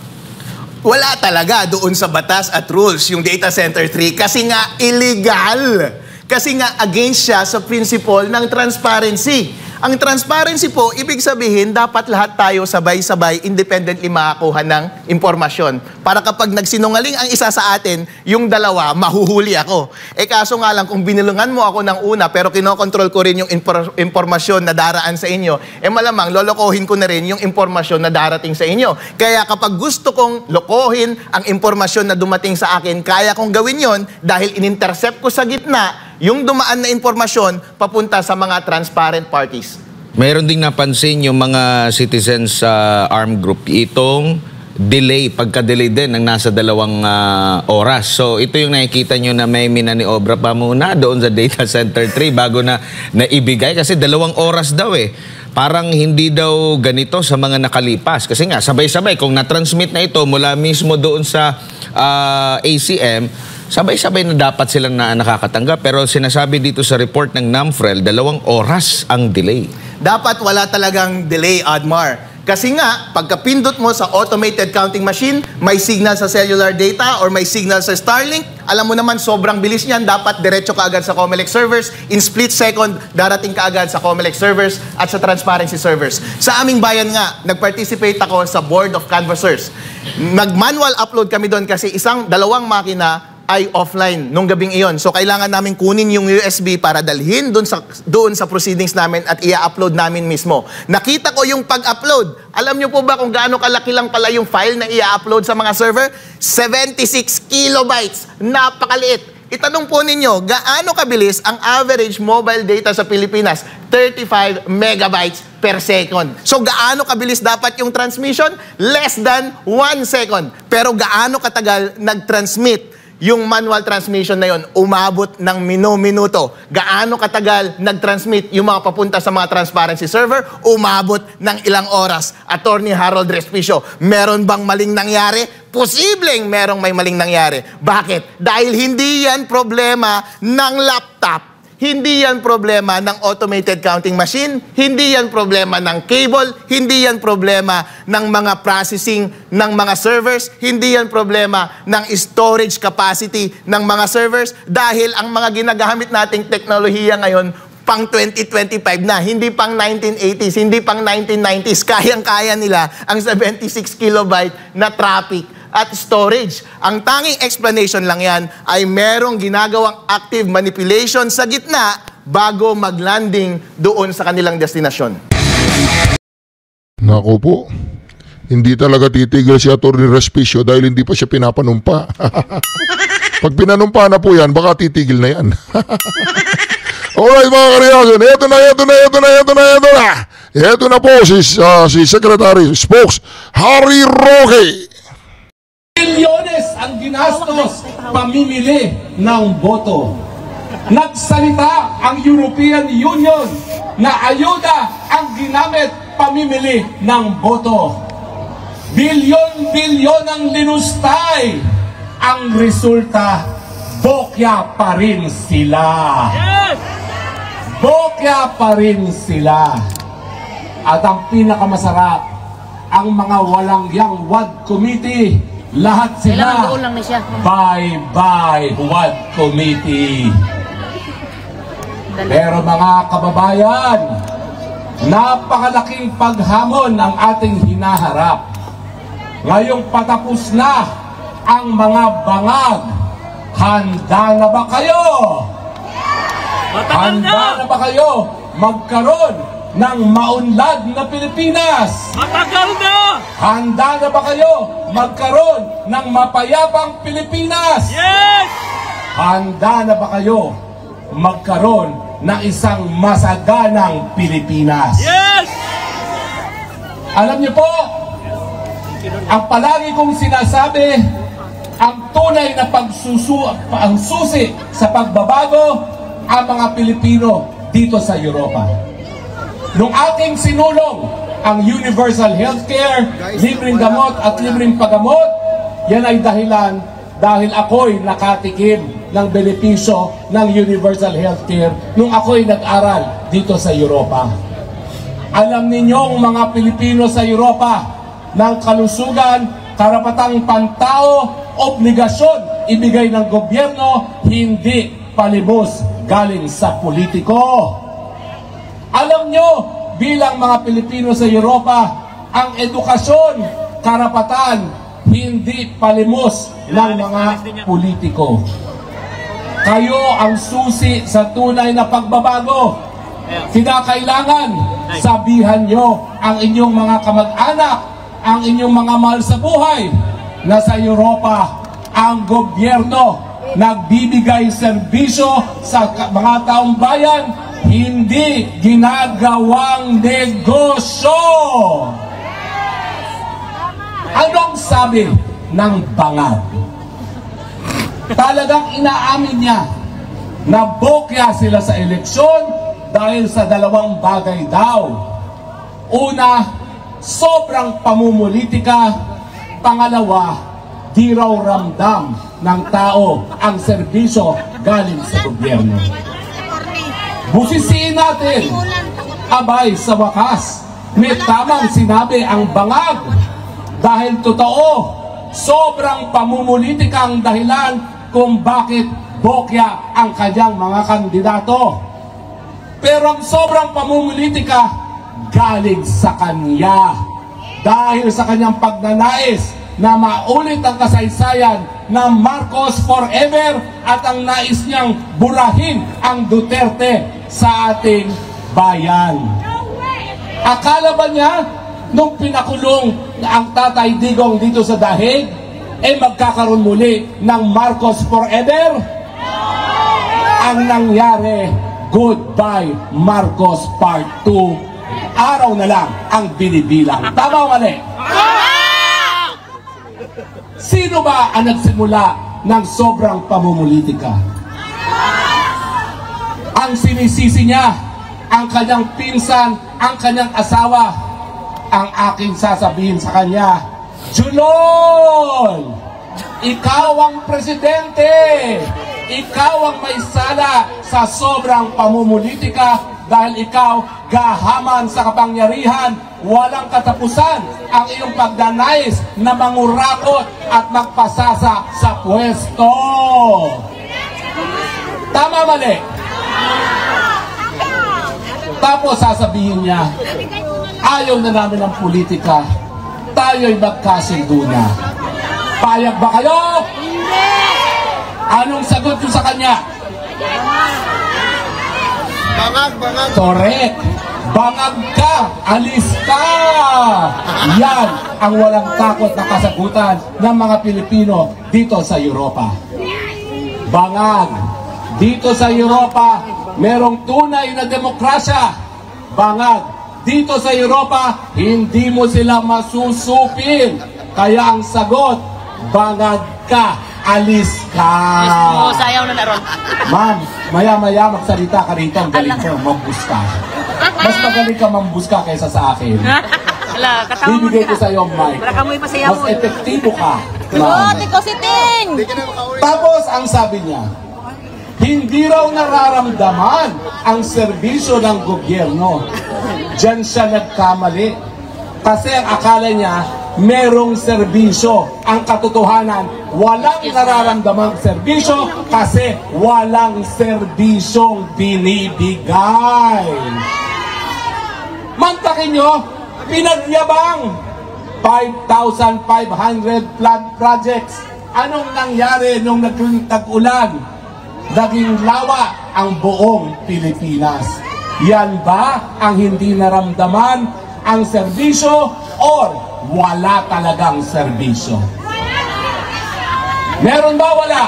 Wala talaga doon sa batas at rules yung Data Center 3 kasi nga illegal. Kasi nga against siya sa principle ng transparency. Ang transparency po, ibig sabihin, dapat lahat tayo sabay-sabay, independently makakuha ng impormasyon. Para kapag nagsinungaling ang isa sa atin, yung dalawa, mahuhuli ako. Kaso nga lang, kung binilungan mo ako ng una, pero kinokontrol ko rin yung impormasyon na daraan sa inyo, malamang lolokohin ko na rin yung impormasyon na darating sa inyo. Kaya kapag gusto kong lokohin ang impormasyon na dumating sa akin, kaya kong gawin yon dahil in-intercept ko sa gitna yung dumaan na impormasyon papunta sa mga transparent parties. Mayroon ding napansin yung mga citizens sa armed group itong delay, pagka-delay din ng nasa 2 oras. So ito yung nakikita nyo na may minaniobra pa muna doon sa Data Center 3 bago na naibigay kasi 2 oras daw Parang hindi daw ganito sa mga nakalipas. Kasi nga, sabay-sabay, kung na-transmit na ito mula mismo doon sa ACM, sabay-sabay na dapat silang nakakatanggap. Pero sinasabi dito sa report ng NAMFREL, 2 oras ang delay. Dapat wala talagang delay, Admar. Kasi nga, pagkapindot mo sa automated counting machine, may signal sa cellular data or may signal sa Starlink, alam mo naman sobrang bilis niyan, dapat diretso ka agad sa COMELEC servers, in split second, darating ka agad sa COMELEC servers at sa transparency servers. Sa aming bayan nga, nag-participate ako sa Board of Canvassers. Mag-manual upload kami doon kasi 2 makina ay offline nung gabing iyon. So, kailangan namin kunin yung USB para dalhin doon sa proceedings namin at i-upload namin mismo. Nakita ko yung pag-upload. Alam nyo po ba kung gaano kalaki lang pala yung file na i-upload sa mga server? 76 kilobytes. Napakaliit. Itanong po ninyo, gaano kabilis ang average mobile data sa Pilipinas? 35 megabytes per second. So, gaano kabilis dapat yung transmission? Less than 1 second. Pero gaano katagal nag-transmit yung manual transmission na yon? Umabot ng minuto. Gaano katagal nag-transmit yung mga papunta sa mga transparency server? Umabot ng ilang oras. Attorney Harold Respicio, meron bang maling nangyari? Posibleng merong may maling nangyari. Bakit? Dahil hindi yan problema ng laptop. Hindi yan problema ng automated counting machine, hindi yan problema ng cable, hindi yan problema ng mga processing ng mga servers, hindi yan problema ng storage capacity ng mga servers dahil ang mga ginagamit nating teknolohiya ngayon pang 2025 na, hindi pang 1980s, hindi pang 1990s. Kayang-kaya nila ang 76 kilobyte na traffic at storage. Ang tanging explanation lang yan ay merong ginagawang active manipulation sa gitna bago mag-landing doon sa kanilang destinasyon. Naku po, hindi talaga titigil si Atty. Respicio dahil hindi pa siya pinapanumpa. Pag pinanumpa na po yan, baka titigil na yan. Alright mga karyasan, ito na po si Secretary Spokes Harry Roque. Milyones ang ginastos pamimili ng boto. Nagsalita ang European Union na ayuda ang ginamit pamimili ng boto. Bilyon-bilyon ang linustay. Ang resulta, bokya pa rin sila. Bokya pa rin sila. At ang pinakamasarap, ang mga walang yang WAD committee, lahat sila, bye-bye WAD committee. Pero mga kababayan, napakalaking paghamon ang ating hinaharap. Ngayong patapos na ang mga bangag, handa na ba kayo? Handa na ba kayo magkaroon ng maunlad na Pilipinas? Matagal na! Handa na ba kayo magkaroon ng mapayapang Pilipinas? Yes! Handa na ba kayo magkaroon ng isang masaganang Pilipinas? Yes! Alam niyo po, ang palagi kong sinasabi, ang tunay na ang susi sa pagbabago, ang mga Pilipino dito sa Europa. Nung aking sinulong ang universal healthcare, libreng gamot at libreng paggamot, yan ay dahilan dahil ako'y nakatikim ng benepisyo ng universal healthcare nung ako'y nag-aral dito sa Europa. Alam ninyong mga Pilipino sa Europa ng kalusugan, karapatang pantao, obligasyon ibigay ng gobyerno, hindi palibos galing sa politiko. Alam nyo, bilang mga Pilipino sa Europa, ang edukasyon, karapatan, hindi palimos ng mga politiko. Kayo ang susi sa tunay na pagbabago. Kinakailangan sabihan nyo ang inyong mga kamag-anak, ang inyong mga mahal sa buhay, na sa Europa, ang gobyerno nagbibigay serbisyo sa mga taong bayan, hindi ginagawang negosyo. Anong sabi ng bangag? Talagang inaamin niya na bokya sila sa eleksyon dahil sa dalawang bagay daw. Una, sobrang pamumulitika. Pangalawa, di raw ramdam ng tao ang serbisyo galing sa gobyerno. Busisiin natin, abay sa wakas, may tamang sinabi ang bangag. Dahil totoo, sobrang pamumulitika ang dahilan kung bakit bokya ang kanyang mga kandidato. Pero ang sobrang pamumulitika galing sa kanya. Dahil sa kanyang pagnanais na maulit ang kasaysayan ng Marcos forever at ang nais niyang burahin ang Duterte sa ating bayan. Akala ba niya nung pinakulong ang Tatay Digong dito sa Dahig, magkakaroon muli ng Marcos forever? Ang nangyari, goodbye Marcos Part 2. Araw na lang ang binibilang. Tama o mali? Sino ba ang nagsimula ng sobrang pamumulitika? Ang sinisisi niya, ang kanyang pinsan, ang kanyang asawa. Ang aking sasabihin sa kanya, Julol! Ikaw ang presidente! Ikaw ang may sala sa sobrang pamumulitika dahil ikaw gahaman sa kapangyarihan, walang katapusan ang iyong pagdanais na mangurakot at magpasasa sa pwesto. Tama mali? Tapos sasabihin niya, ayaw na namin ng politika, tayo'y magkasundo na. Payag ba kayo? Hindi! Anong sagot nyo sa kanya? Bangag, bangag. Correct. Bangag ka, alis ka. Yan ang walang takot na kasagutan ng mga Pilipino dito sa Europa. Bangag. Dito sa Europa, merong tunay na demokrasya. Bangag. Dito sa Europa, hindi mo sila masusupin. Kaya ang sagot, bangag ka, alis ka. Sayaw na naroon. Ma'am, maya-maya magsalita ka rito, ang galing ko, mambuska. Mas magaling ka mambuska kaysa sa akin. Bibigay ko sa iyo, Mike. Mas epektibo ka, ma'am. Tapos, ang sabi niya, hindi raw nararamdaman ang serbisyo ng gobyerno. Diyan siya nagkamali. Kasi ang akala niya, merong serbisyo. Ang katotohanan, walang nararamdamang serbisyo kasi walang serbisyong binibigay. Mantakin nyo, pinagyabang 5,500 flood projects. Anong nangyari nung nag-ulan? Naging lawa ang buong Pilipinas. Yan ba ang hindi naramdaman ang serbisyo or wala talagang serbisyo? Meron ba wala?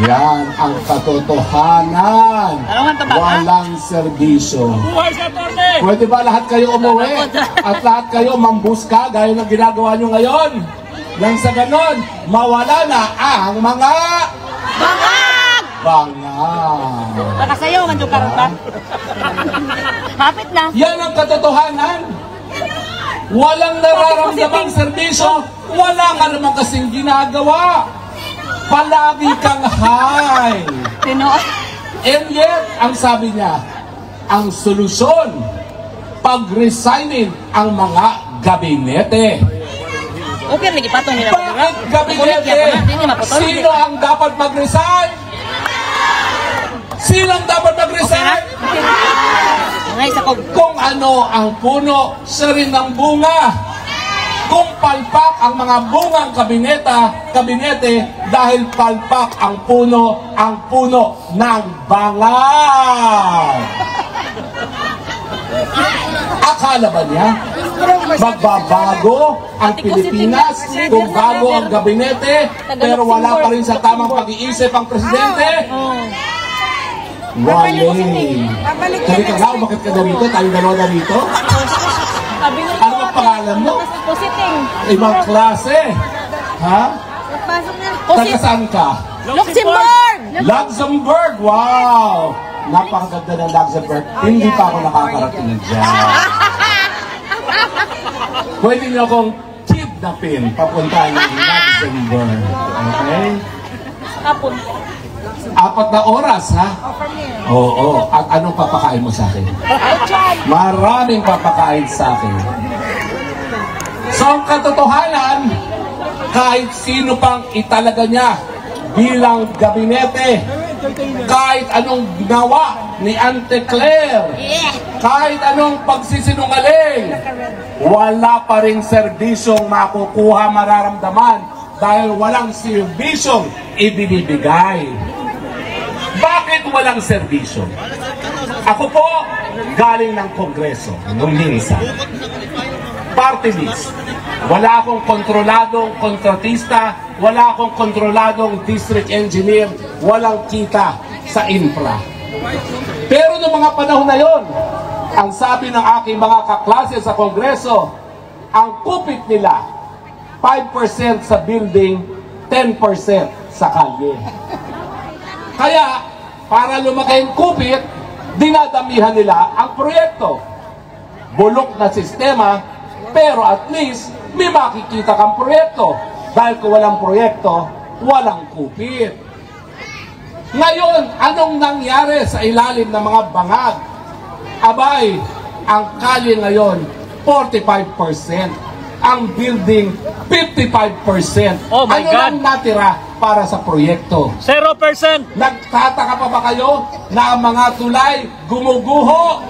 Yan ang katotohanan. Walang serbisyo. Pwede ba lahat kayo umuwi at lahat kayo mambuska gaya ng ginagawa nyo ngayon? Nang sa ganon, mawala na ang mga bangag. Baka sa'yo, mandyo ka rin ba? Kapit na. Yan ang katotohanan. Walang nararamdamang serbisyo, wala ka naman kasing ginagawa. Palagi kang high. And yet, ang sabi niya, ang solusyon, pag-resignin ang mga gabinete. Okay, nagipatong nila. Bakit gabinete? Sino ang dapat mag-resign? Sino ang dapat mag-resign? Kung ano ang puno, siya rin ang bunga. Kung palpak ang mga bungang kabinete dahil palpak ang puno ng bangag. Akala ba niya magbabago ang Pilipinas kung bago ang gabinete pero wala pa rin sa tamang pag-iisip ang presidente? Wale. Kali ka nga, bakit ka na rito? Tayong dalawa na rito? Ano ang pangalan mo? Ibang klase. Ha? Taga saan ka? Luxembourg! Luxembourg! Wow! Napakaganda ng Luxembourg. Hindi pa ako nakakarating dyan. Pwede niyo akong kidnapin papunta ng Luxembourg. Okay? 4 na oras, ha? Oo. At anong papakain mo sa akin? Maraming papakain sa akin. So, ang katotohanan, kahit sino pang italaga niya bilang gabinete, kahit anong ginawa ni Ante Claire, kahit anong pagsisinungaling, wala pa rin serbisyong makukuha, mararamdaman dahil walang serbisyong ibinibigay. Bakit walang serbisyo? Ako po, galing ng Kongreso, nung minsan. Party list. Wala akong kontroladong kontratista, wala akong kontroladong district engineer, walang kita sa infra. Pero noong mga panahon na yon, ang sabi ng aking mga kaklase sa Kongreso, ang kupit nila, 5% sa building, 10% sa kalye. Kaya, para lumaki ang kupit, dinadamihan nila ang proyekto. Bulok na sistema, pero at least may makikita kang proyekto. Dahil kung walang proyekto, walang kupit. Ngayon, anong nangyari sa ilalim ng mga bangag? Abay, ang kalye ngayon, 45%. Ang building, 55%. Oh my ano God. lang natira para sa proyekto? 0%. Nagtataka pa ba kayo na ang mga tulay gumuguho?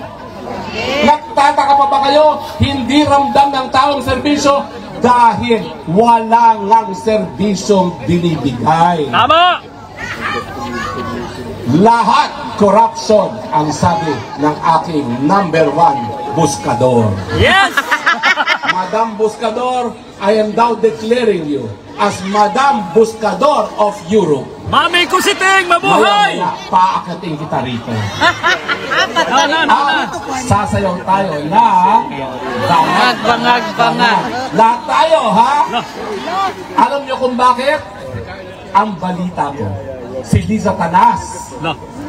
Nagtataka pa ba kayo hindi ramdam ng taong serbisyo dahil wala ngang serbisyong binibigay? Tama! Lahat corruption ang sabi ng aking number 1 buskador. Yes! Madam Buscador, I am now declaring you as Madam Buscador of Europe. Mami Kusiting, mabuhay! Maya, paakating kita rito. No. Sasayaw tayo na Bangag. lahat tayo, ha? Alam niyo kung bakit? Ang balita ko, si Liza Tanas,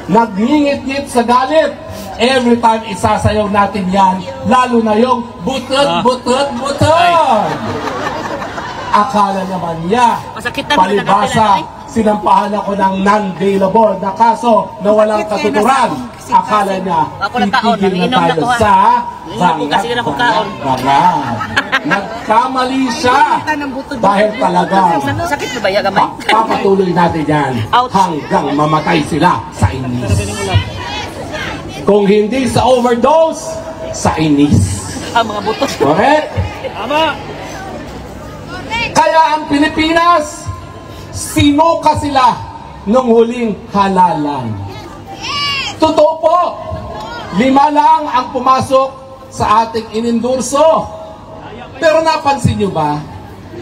nagngingit-ngit sa galit. Every time isasayaw natin yan, lalo na yung butot. Akala naman niya, palibasa, sinampahan ako ng non-bailable na kaso na walang katuturan. Akala niya, titigil na tayo sa bangag. Nagkamali siya dahil talaga papatuloy natin yan hanggang mamatay sila sa inis. Kung hindi sa overdose, sa inis. Mga buto. Correct? Tama! Kaya ang Pilipinas, sinuka sila nung huling halalan. Totoo po, 5 lang ang pumasok sa ating inendorso. Pero napansin nyo ba,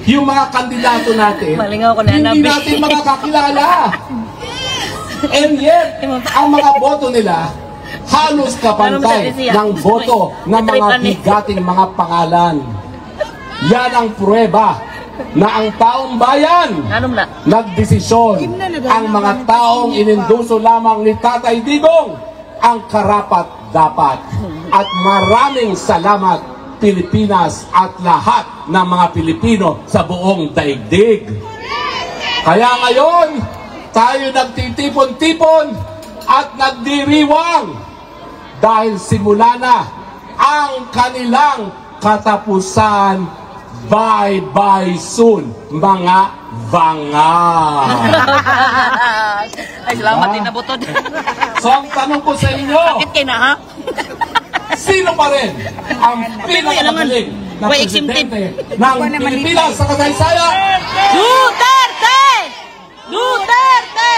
yung mga kandidato natin, hindi natin makakakilala. And yet, ang mga boto nila, halos kapantay ng boto ng mga bigating mga pangalan. Yan ang pruweba na ang taong bayan nagdesisyon. Ang mga taong inendorso lamang ni Tatay Digong ang karapat-dapat. At maraming salamat Pilipinas at lahat ng mga Pilipino sa buong daigdig. Kaya ngayon, tayo nagtitipon-tipon at nagdiriwang dahil simula na ang kanilang katapusan. Bye-bye soon, mga vanga. Ay, salamat din na butod. So ang tanong ko sa inyo, Bakit kayo na, ha? sino pa rin ang pinakamagaling na presidente ng Pilipinas sa kasaysayan? Duterte! Duterte!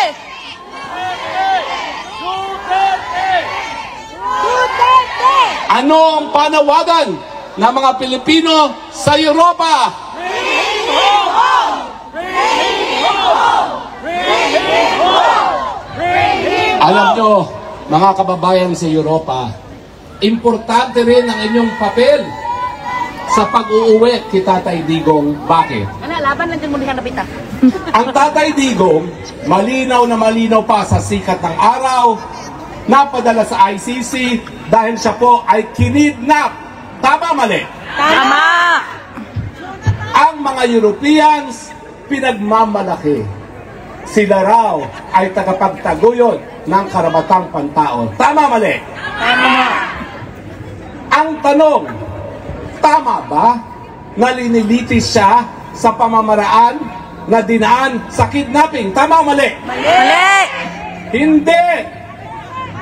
Duterte! Ano ang panawagan ng mga Pilipino sa Europa? Alam nyo, mga kababayan sa Europa, importante rin ang inyong papel sa pag-uuwi kay Tatay Digong. Bakit? Ano, laban lang din mo na pita. Ang Tatay Digong, malinaw na malinaw pa sa sikat ng araw, napadala sa ICC dahil siya po ay kinidnap. Tama, mali? Tama! Ang mga Europeans, pinagmamalaki. Sila raw ay tagapagtaguyod ng karamatang pantao. Tama, mali? Tama! Ang tanong, tama ba na linilitis siya sa pamamaraan na dinaan sa kidnapping? Tama o mali? Mali! Hindi!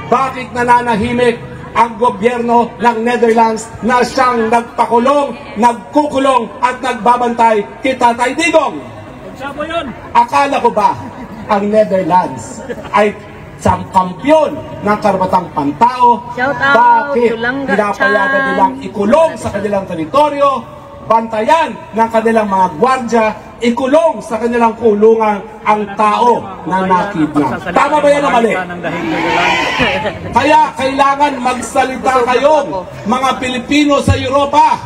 Bakit nananahimik ang gobyerno ng Netherlands na siyang nagpakulong, nagkukulong at nagbabantay kay Tatay Digong? Akala ko ba ang Netherlands ay kampiyon ng karapatang pantao? Shout out, Bakit Tulanga pinapayagan Chan. nilang ikulong sa kanilang teritoryo, bantayan ng kanilang mga gwardya, ikulong sa kanilang kulungan ang tao na nakidnap? Tama ba yan o mali? Kaya kailangan magsalita kayo, mga Pilipino sa Europa.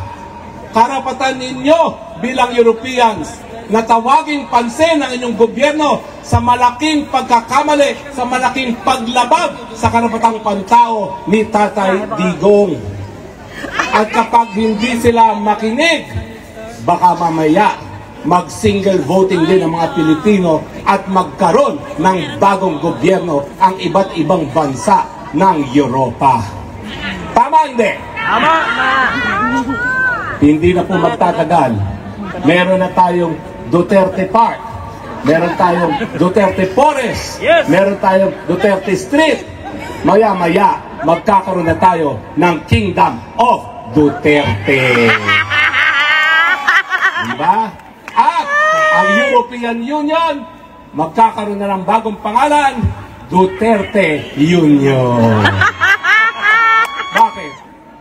Karapatan ninyo bilang Europeans na tawaging pansin ng inyong gobyerno sa malaking pagkakamali, sa malaking paglabag sa karapatang pantao ni Tatay Digong. At kapag hindi sila makinig, baka mamaya mag-single voting din ang mga Pilipino at magkaroon ng bagong gobyerno ang iba't ibang bansa ng Europa. Tama hindi? Tama! Hindi na po magtatagal. Meron na tayong Duterte Park. Meron tayong Duterte Forest. Meron tayong Duterte Street. Maya-maya, magkakaroon na tayo ng Kingdom of Duterte. Diba? At ang European Union, magkakaroon na ng bagong pangalan, Duterte Union. Bakit?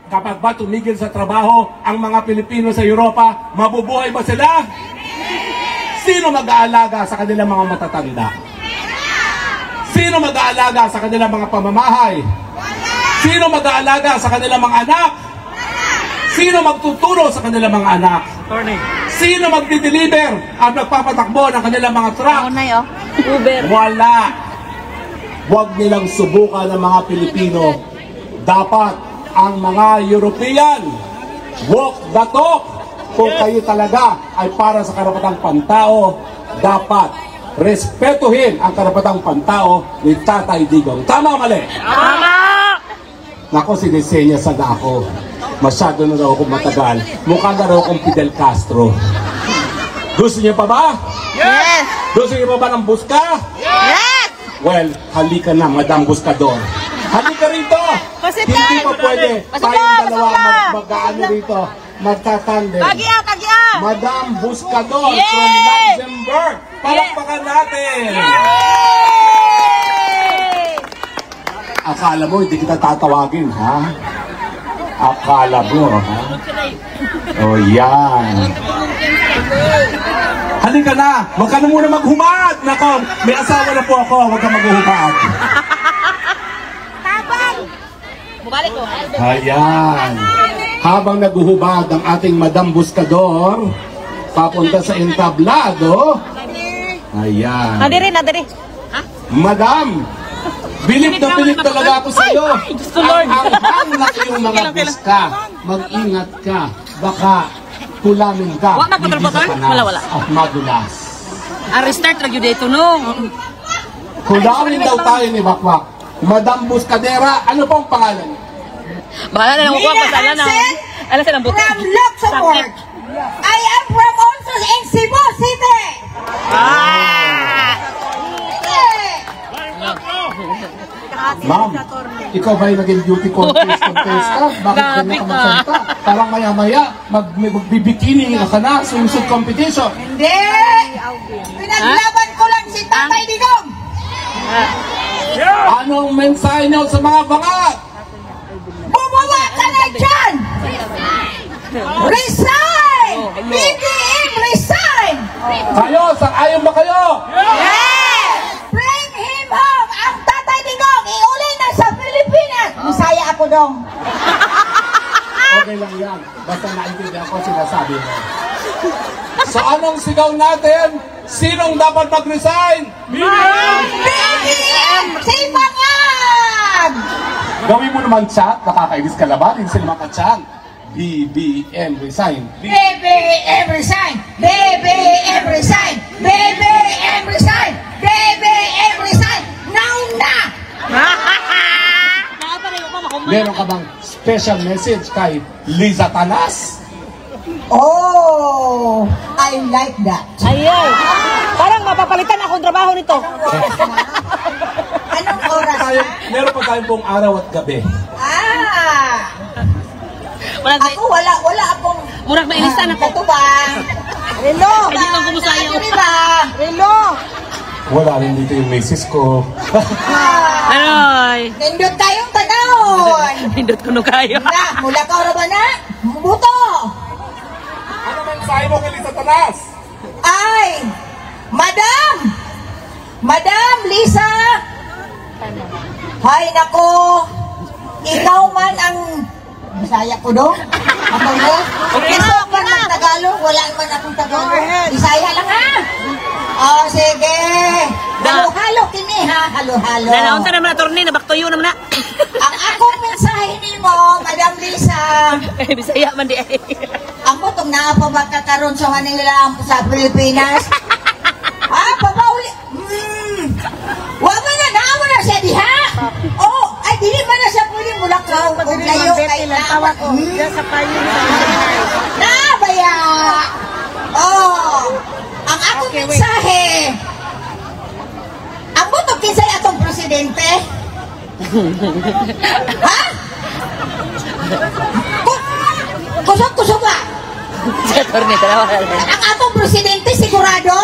Kapag ba tumigil sa trabaho ang mga Pilipino sa Europa, mabubuhay ba sila? Sino mag-aalaga sa kanilang mga matatanda? Sino mag-aalaga sa kanilang mga pamamahay? Sino mag-aalaga sa kanilang mga anak? Sino magtuturo sa kanilang mga anak? Sino magdi-deliver at magpapatakbo ng kanilang mga truck? Uber. Wala. Huwag nilang subukan ng mga Pilipino. Dapat ang mga European walk the talk. Kung kayo talaga ay para sa karapatang pantao, dapat respetuhin ang karapatang pantao ni Tatay Digong. Tama o mali? Tama! Nako, sinisenya sa dako. Masyado na raw akong matagal. Mukha na raw akong Fidel Castro. Gusto niyo pa ba? Yes! Gusto niyo pa ba ng buska? Yes! Well, halika na, Madam Buscador. Halika rito! Hindi pa pwede tayong dalawa mag-ano rito. Magtatandem. Tagiya! Tagiya! Madam Buscador Yay! from Luxembourg. Palakpakan natin! Yay! akala mo hindi kita tatawagin, ha? Akala mo, ha? O yan. Halika na, huwag ka na muna maghumad. Nako, may asawa na po ako, huwag ka maghumad. Bumalik ko. Ayan. Habang naguhubad ang ating Madam Buscador, papunta sa entablado. Ayan. Nadiri, nadiri. Madam, bilib na bilib talaga ako sa iyo. Ang hanghang na iyong mga buska. Mag-ingat ka. Baka tulamin ka. Wala na po hindi sa trabaho? panas Wala. at madulas. Restart lagi dito, no? Tulamin daw tayo ni Bakwak. Madam Buscadera, ano pong pangalan? Bahala na lang ko pasala na. Alam sa buto. From Luxembourg. I am from also in Cebu City. Ma'am, ikaw ba'y naging beauty contest ka? Bakit ganyan ka magsalita? Parang maya-maya, magbibikini ka na, swimsuit competition. Hindi! Pinaglaban ko lang si Tatay Digong! Anong mensahe niyo sa mga bangat? Bumuwa ka na dyan! Resign! BBM, resign! Kayo, sang-ayon ba kayo? Yes! Bring him home! Ang Tatay Digong, iuli na sa Pilipinas! Masaya ako dong. Okay lang yan. Basta naintindihan ko sinasabi mo. So anong sigaw natin? Sinong dapat mag-resign? BBM! Simangan! Gawin mo naman chat, nakakainis ka labanin sila mga katsyan. BBM resign. BBM resign! BBM resign! BBM resign! BBM resign! Now na! Meron ka bang special message kay Liza Tanas? Oh, I like that. Ayay. Parang mapapalitan akong trabaho nito. Anong oras na? Meron pa tayong buong araw at gabi. Ako wala akong... Murag mailisan ako. Ito ba? Relo! Hindi ko kumusayaw. Ano ba? Relo! Wala rin dito yung misis ko. Aroy. Nindot tayong tanahon! Pindot ko no kayo. Na, mula ka ba na? Buto! Ano mensahe mo kay Liza Tanas? Ay! Madam! Madam Lisa! Hay nako! Ikaw man ang... Bisaya ko do? Ako mo? Okay na, ako ng Tagalog. Wala man akong Tagalog. Bisaya lang ha? Oh, sige. Halo-halo kini ha? Halo-halo. Dalaon ta naman na torni, nabaktoyo naman na. Ang akong mensahe ni mo, Madam Lisa, Bisaya man di ay. ang butong na pa ba kakaroon sa Manila sa Pilipinas? Papauli. Wag man na, naawa na siya diha. Oh, ay dili man na siya pwede mulakaw. Layo kay naawa ko. Nabaya. Oh, ang akong mensahe. Ang butong kinsay atong presidente. Ha? Kusog-kusog ba? Sa torni dalawa. Ang atong presidente sigurado?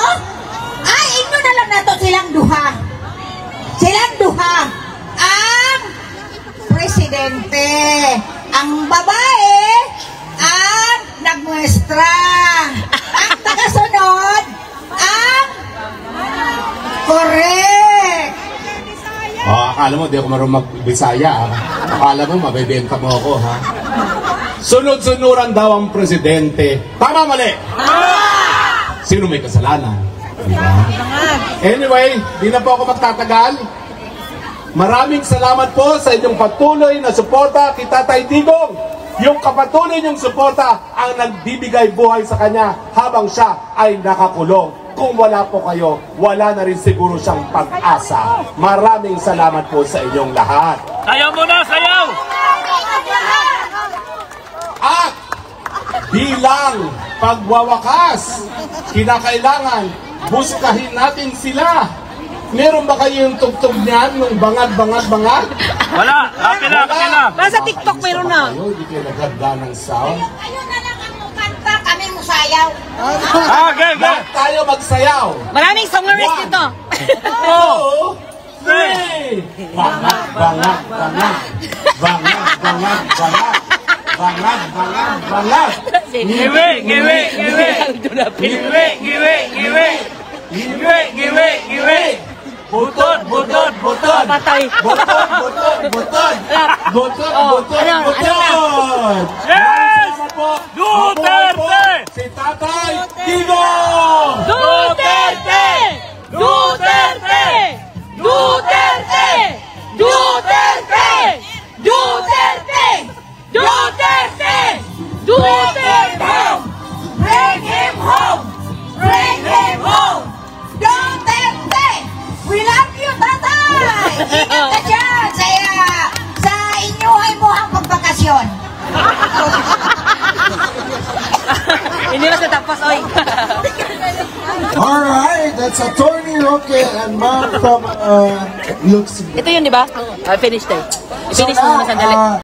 Ay, inyo na lang nato silang duha. Silang duha. Ang presidente. Ang babae, ang nagmuestra. Ang tagasunod, ang correct. Akala mo, di ako marunong mag-Bisaya. Akala mo, mabebenta mo ako, ha? Sunod-sunuran daw ang presidente. Tama, mali? Sino may kasalanan? Diba? Anyway, di na po ako magtatagal. Maraming salamat po sa inyong patuloy na suporta kay Tatay Digong. Yung kapatuloy niyong suporta ang nagbibigay buhay sa kanya habang siya ay nakakulong. Kung wala po kayo, wala na rin siguro siyang pag-asa. Maraming salamat po sa inyong lahat. Sayaw muna, sayaw! At bilang pagwawakas, kinakailangan buskahin natin sila. Meron ba kayong tugtog niyan nung bangag-bangag-bangag? Wala, akin na. Nasa TikTok meron na. Ayaw, di kayo naganda ng sound. Kayo na lang ang mukanta, kami musayaw. Okay. Lahat tayo magsayaw. Maraming songwriters dito. 2, Three! Bangat, bangat, bangat. Bangat, bangat, bangat. Bangat, bangat, bangat. Giwi, giwi, giwi. Giwi, giwi, giwi. Giwi, giwi, giwi. Butod, butod, butod. Patay. Butod, butod, butod. Butod, butod, butod. Yes! Sama po. Duterte! Si Tatay Digong! Duterte! Duterte! Duterte! Duterte! Duterte! Duterte! Duterte! Bring him home! Bring him home! Duterte! We love you, tatay! Ingat ka dyan sa inyuhay mo ang pagbakasyon. Hindi na sa tapos, oy. Alright, that's Attorney Roque and Ma'am from Luxembourg. Ito yun, di ba? Finish tayo. So Finish mo na sandali.